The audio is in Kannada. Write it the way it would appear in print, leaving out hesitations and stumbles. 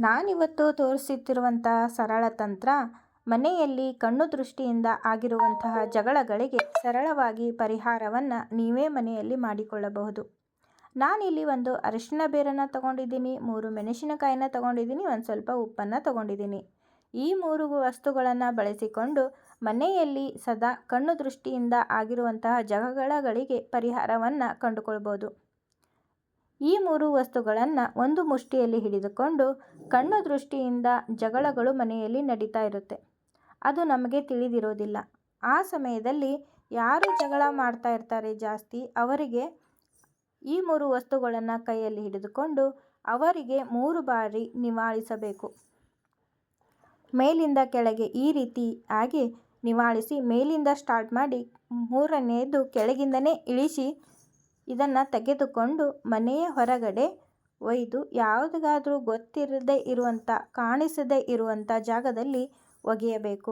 ನಾನಿವತ್ತು ತೋರಿಸುತ್ತಿರುವಂಥ ಸರಳ ತಂತ್ರ ಮನೆಯಲ್ಲಿ ಕಣ್ಣು ದೃಷ್ಟಿಯಿಂದ ಆಗಿರುವಂತಹ ಜಗಳಗಳಿಗೆ ಸರಳವಾಗಿ ಪರಿಹಾರವನ್ನು ನೀವೇ ಮನೆಯಲ್ಲಿ ಮಾಡಿಕೊಳ್ಳಬಹುದು. ನಾನಿಲ್ಲಿ ಒಂದು ಅರಿಶಿನ ಬೇರನ್ನು ತಗೊಂಡಿದ್ದೀನಿ, 3 ಮೆಣಸಿನಕಾಯಿನ ತಗೊಂಡಿದ್ದೀನಿ, ಒಂದು ಸ್ವಲ್ಪ ಉಪ್ಪನ್ನು ತಗೊಂಡಿದ್ದೀನಿ. ಈ 3 ವಸ್ತುಗಳನ್ನು ಬಳಸಿಕೊಂಡು ಮನೆಯಲ್ಲಿ ಸದಾ ಕಣ್ಣು ದೃಷ್ಟಿಯಿಂದ ಆಗಿರುವಂತಹ ಜಗಳಗಳಿಗೆ ಪರಿಹಾರವನ್ನು ಕಂಡುಕೊಳ್ಬೋದು. ಈ 3 ವಸ್ತುಗಳನ್ನು ಒಂದು ಮುಷ್ಟಿಯಲ್ಲಿ ಹಿಡಿದುಕೊಂಡು ಕಣ್ಣು ದೃಷ್ಟಿಯಿಂದ ಜಗಳಗಳು ಮನೆಯಲ್ಲಿ ನಡೀತಾ ಇರುತ್ತೆ. ಅದು ನಮಗೆ ತಿಳಿದಿರೋದಿಲ್ಲ. ಆ ಸಮಯದಲ್ಲಿ ಯಾರು ಜಗಳ ಮಾಡ್ತಾ ಇರ್ತಾರೆ ಜಾಸ್ತಿ, ಅವರಿಗೆ ಈ 3 ವಸ್ತುಗಳನ್ನು ಕೈಯಲ್ಲಿ ಹಿಡಿದುಕೊಂಡು ಅವರಿಗೆ 3 ಬಾರಿ ನಿವಾಳಿಸಬೇಕು. ಮೇಲಿಂದ ಕೆಳಗೆ ಈ ರೀತಿ ಆಗಿ ನಿವಾಳಿಸಿ, ಮೇಲಿಂದ ಸ್ಟಾರ್ಟ್ ಮಾಡಿ 3ನೇದು ಕೆಳಗಿಂದನೇ ಇಳಿಸಿ ಇದನ್ನು ತೆಗೆದುಕೊಂಡು ಮನೆಯ ಹೊರಗಡೆ ಒಯ್ದು ಯಾವುದಾದ್ರೂ ಗೊತ್ತಿರದೇ ಇರುವಂಥ, ಕಾಣಿಸದೇ ಇರುವಂಥ ಜಾಗದಲ್ಲಿ ಒಗೆಯಬೇಕು.